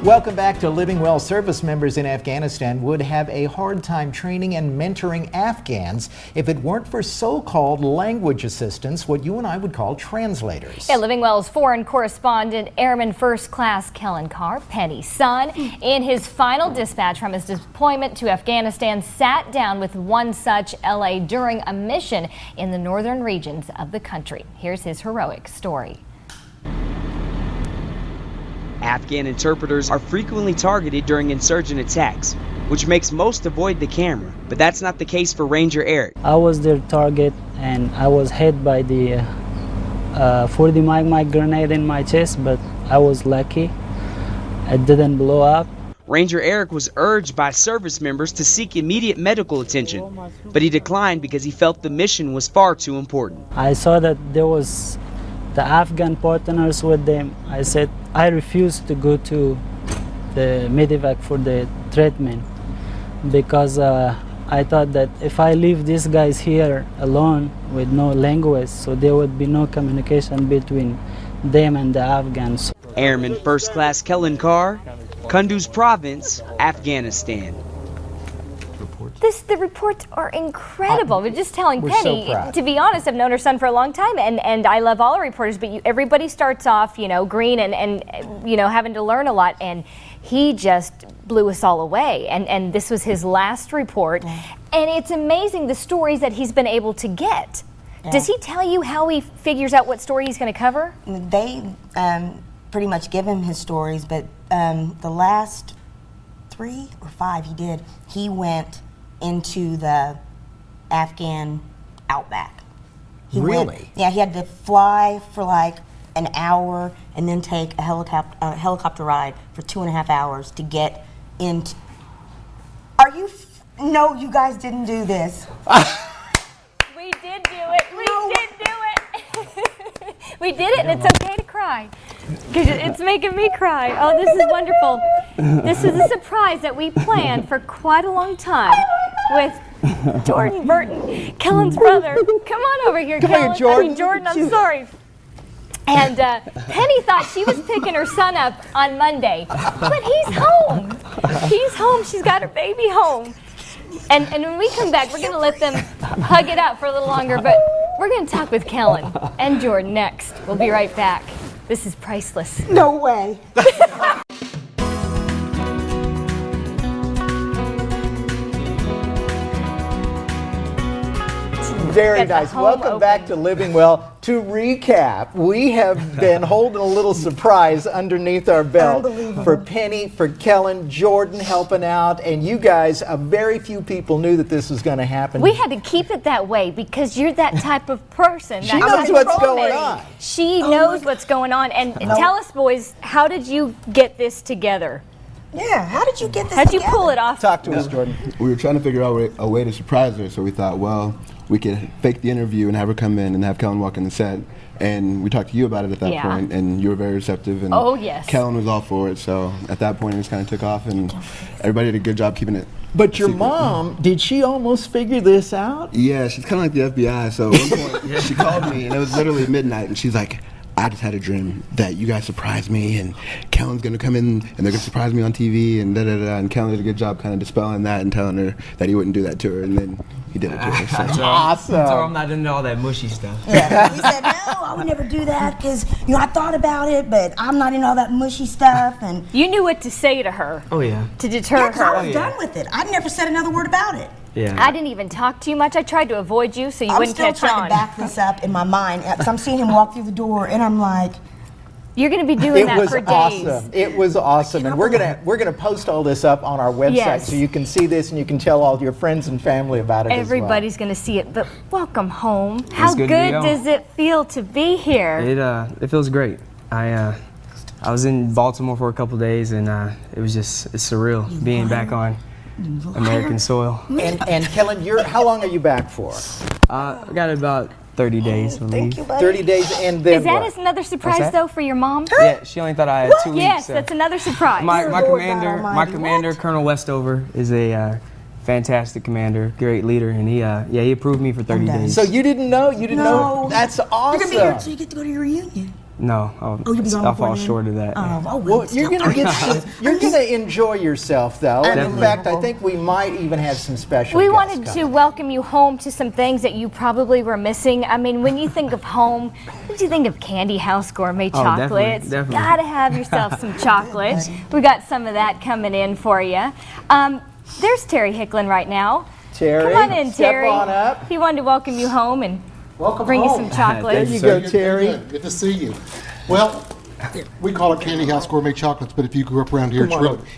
Welcome back to Living Well. Service members in Afghanistan would have a hard time training and mentoring Afghans if it weren't for so-called language assistants, what you and I would call translators. Yeah, Living Well's foreign correspondent, Airman First Class Kellen Carr, Penny's son, in his final dispatch from his deployment to Afghanistan, sat down with one such LA during a mission in the northern regions of the country. Here's his heroic story. Afghan interpreters are frequently targeted during insurgent attacks, which makes most avoid the camera. But that's not the case for Ranger Eric. I was their target and I was hit by the 40 mag grenade in my chest, but I was lucky. It didn't blow up. Ranger Eric was urged by service members to seek immediate medical attention, but he declined because he felt the mission was far too important. I saw that there was the Afghan partners with them. I said, I refuse to go to the medevac for the treatment because I thought that if I leave these guys here alone with no language, so there would be no communication between them and the Afghans. Airman First Class Kellen Carr, Kunduz Province, Afghanistan. The reports are incredible. We're just telling We're Penny, so proud. to be honest, I've known her son for a long time, and I love all our reporters, but everybody starts off, green and having to learn a lot, and he just blew us all away. And this was his last report, and it's amazing the stories that he's been able to get. Yeah. Does he tell you how he figures out what story he's going to cover? They pretty much give him his stories, but the last 3 or 5 he went into the Afghan outback. Really? Yeah, he had to fly for like an hour and then take a helicopter ride for 2.5 hours to get into. No, you guys didn't do this. We did do it. We did do it. We did it, and it's okay to cry. Because it's making me cry. Oh, this is wonderful. This is a surprise that we planned for quite a long time with Jordan Burton, Kellen's brother. Come on over here, Kellen. Jordan, I'm sorry. And Penny thought she was picking her son up on Monday, but he's home. He's home. She's got her baby home. And when we come back, we're going to let them hug it out for a little longer, but we're going to talk with Kellen and Jordan next. We'll be right back. This is priceless. No way. Very nice. Welcome back to Living Well. To recap, we have been holding a little surprise underneath our belt for Penny, for Kellen, Jordan helping out, and you guys, very few people knew that this was going to happen. We had to keep it that way because you're that type of person. She knows what's going on. She knows what's going on. And tell us, boys, how did you get this together? Yeah, how did you get this How'd you together? pull it off? Talk to us, Jordan. We were trying to figure out a way to surprise her, so we thought, well, we could fake the interview and have her come in and have Kellen walk in the set. And we talked to you about it at that point, and you were very receptive. And Kellen was all for it, so at that point it just kind of took off, and everybody did a good job keeping it. But your secret. mom, did she almost figure this out? Yeah, she's kind of like the FBI. So at one point, she called me, and it was literally midnight, and she's like, I just had a dream that you guys surprised me, and Kellen's going to come in, and they're going to surprise me on TV, and da-da-da. And Kellen did a good job kind of dispelling that and telling her that he wouldn't do that to her, and then he did it to her. So. Awesome. So I'm not into all that mushy stuff. Yeah, he said, no, I would never do that because, I thought about it, but I'm not into all that mushy stuff. And You knew what to say to her. Oh, yeah. To deter her. I was done with it. I never said another word about it. Yeah. I didn't even talk to you much. I tried to avoid you so you wouldn't catch on. I'm still trying to back this up in my mind because I'm seeing him walk through the door, and I'm like, you're going to be doing that for days. Awesome. It was awesome, and we're gonna post all this up on our website so you can see this and you can tell all your friends and family about it. Everybody's going to see it. But welcome home. How good to does it feel to be here? It feels great. I was in Baltimore for a couple days, and it was it's surreal being back on American soil. And Kellen, how long are you back for? I got about 30 days. thank you, buddy. 30 days, and then Is that another surprise though for your mom? Yeah, she only thought I had 2 weeks. Yes, so. that's another surprise. My Lord God commander, Almighty. Colonel Westover, is a fantastic commander, great leader, and he approved me for 30 days. So you didn't know? You didn't know? That's awesome. You're going to be here until you get to go to your reunion. No, you've been gone I'll before fall then? short of that. Well, you're gonna enjoy yourself though, and in fact, I Unbelievable. think we might even have some special. We guests wanted to coming. welcome you home to some things that you probably were missing. I mean, when you think of home, what do you think of Candy House Gourmet Oh, definitely, chocolates? definitely. Gotta have yourself some chocolates. We got some of that coming in for you. There's Terry Hicklin right now. Terry, Come on in, step Terry. on up. He wanted to welcome you home and Welcome bring you home. some chocolates. There you go, Good, Terry. Good, good to see you. Well, we call it Candy House Gourmet Chocolates, but if you grew up around here,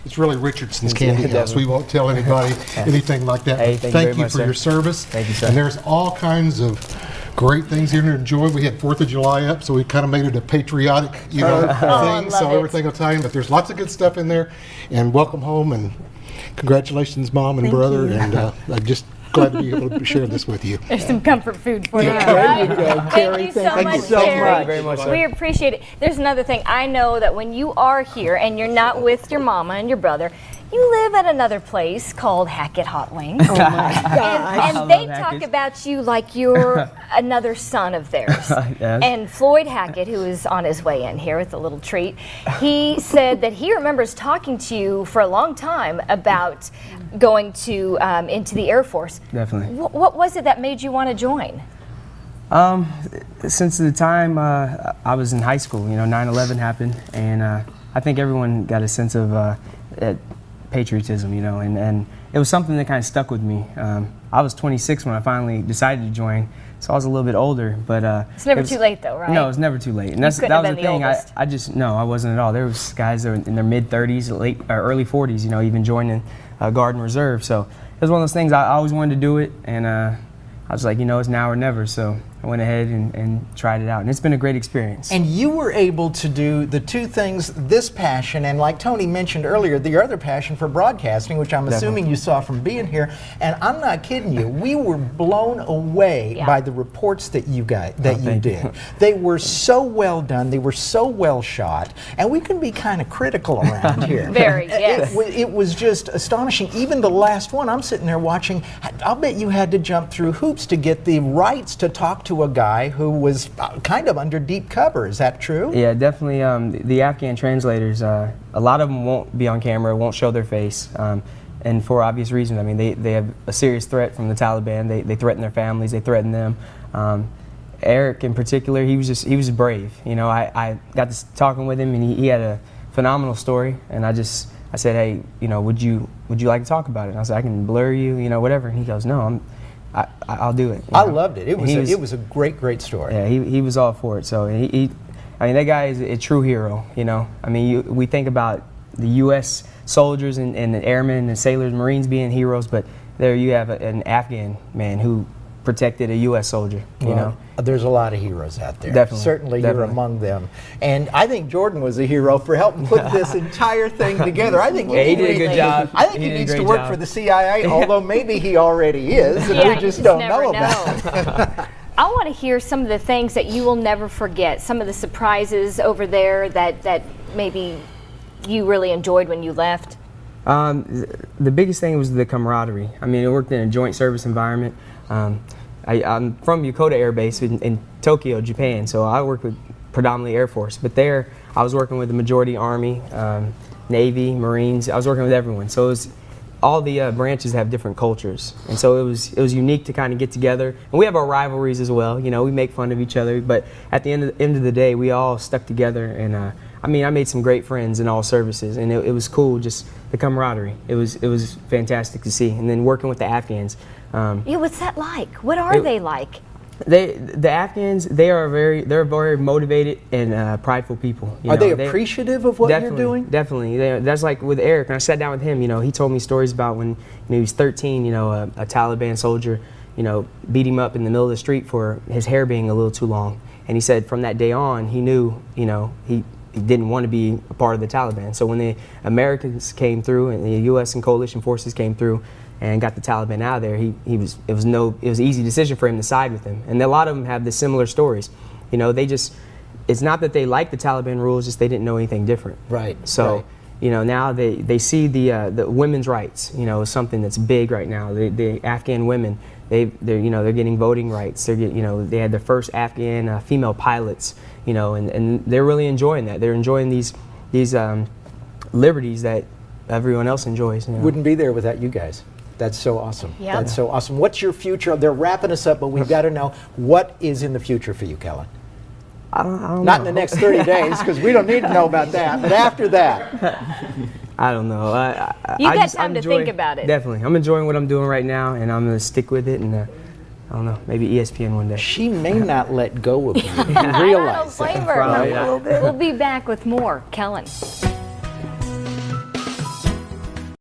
it's really Richardson's Candy House. We won't tell anybody anything like that. Hey, thank you very you much, for sir. your service. Thank you, sir. And there's all kinds of great things here to enjoy. We had 4th of July up, so we kind of made it a patriotic, I love thing. So it. everything will tell you, but there's lots of good stuff in there. And welcome home, and congratulations, Mom and brother. And I'm just glad to be able to share this with you. There's some comfort food for you. There you go, Terry. Thank you so Thank much, you so Terry. much. Very much, sir. We appreciate it. There's another thing. I know that when you are here and you're not with your mama and your brother, you live at another place called Hackett Hot Wings. Oh my God. And they love talk Hackett's. about you like you're another son of theirs. Yes. And Floyd Hackett, who is on his way in here with a little treat, he said that he remembers talking to you for a long time about going to into the Air Force. Definitely. What was it that made you want to join? Since the time I was in high school, 9/11 happened, and I think everyone got a sense of patriotism, and it was something that kind of stuck with me. I was 26 when I finally decided to join, so I was a little bit older, but It's never it was- too late, though, right? No, it's never too late, and that couldn't have was the been the thing. oldest. I just no, I wasn't at all. There was guys that were in their mid 30s, early 40s, even joining Guard and Reserve. So it was one of those things. I always wanted to do it, and I was like, it's now or never. So I went ahead and tried it out, and it's been a great experience. And you were able to do the two things, this passion, and like Tony mentioned earlier, the other passion for broadcasting, which I'm assuming you saw from being here. And I'm not kidding you, we were blown away Yeah. by the reports that you got, you thank did. you. They were so well done, they were so well shot, and we can be kind of critical around here. Very, yes. It was just astonishing. Even the last one, I'm sitting there watching, I'll bet you had to jump through hoops to get the rights to talk to a guy who was kind of under deep cover. Is that true? Yeah, definitely. The Afghan translators, a lot of them won't be on camera, won't show their face, and for obvious reasons. I mean, they have a serious threat from the Taliban. They threaten their families. They threaten them. Eric, in particular, he was brave. I got to talking with him, and he had a phenomenal story. And I said, hey, would you like to talk about it? And I said, I can blur you, whatever. And he goes, no, I'll do it. I loved it. It And was a great story. Yeah, he was all for it. So that guy is a true hero. We think about the U.S. soldiers and the airmen and sailors, Marines being heroes, but there you have an Afghan man who protected a U.S. soldier. There's a lot of heroes out there. Definitely, Certainly, you're definitely. among them. And I think Jordan was a hero for helping put this entire thing together. I think Yeah, he did a good job. I think He he did a needs to great work job. for the CIA, although maybe he already is, and Yeah, we you just don't never know about it. I want to hear some of the things that you will never forget, some of the surprises over there that maybe you really enjoyed when you left. The biggest thing was the camaraderie. I worked in a joint service environment. I'm from Yokota Air Base in Tokyo, Japan, so I work with predominantly Air Force. But there, I was working with the majority Army, Navy, Marines. I was working with everyone. So it was, all the branches have different cultures, and so it was unique to kind of get together. And we have our rivalries as well. We make fun of each other, but at the end of the day, we all stuck together. And I made some great friends in all services, and it was cool, just the camaraderie. It was fantastic to see. And then working with the Afghans. Yeah, what's that like? What are they like? The Afghans, they're very motivated and prideful people. Are they appreciative of what you're doing? Definitely. That's like with Eric. When I sat down with him, he told me stories about when he was 13. A Taliban soldier, beat him up in the middle of the street for his hair being a little too long. And he said from that day on, he knew, he didn't want to be a part of the Taliban. So when the Americans came through and the U.S. and coalition forces came through and got the Taliban out of there, it was an easy decision for him to side with them. And a lot of them have the similar stories. It's not that they like the Taliban rules, just they didn't know anything different. Right. So, now they see the women's rights, is something that's big right now. The Afghan women, they're getting voting rights. They had their first Afghan female pilots, and they're really enjoying that. They're enjoying these liberties that everyone else enjoys. Wouldn't be there without you guys. That's so awesome. Yep. That's so awesome. What's your future? They're wrapping us up, but we've got to know what is in the future for you, Kellen. I don't Not know. in the next 30 days, because we don't need to know about that. But after that, I don't know. You got time to think about it. Definitely. I'm enjoying what I'm doing right now, and I'm going to stick with it. And I don't know, maybe ESPN one day. she may not let go of you. You I don't realize blame that. her. Probably not. We'll be back with more Kellen.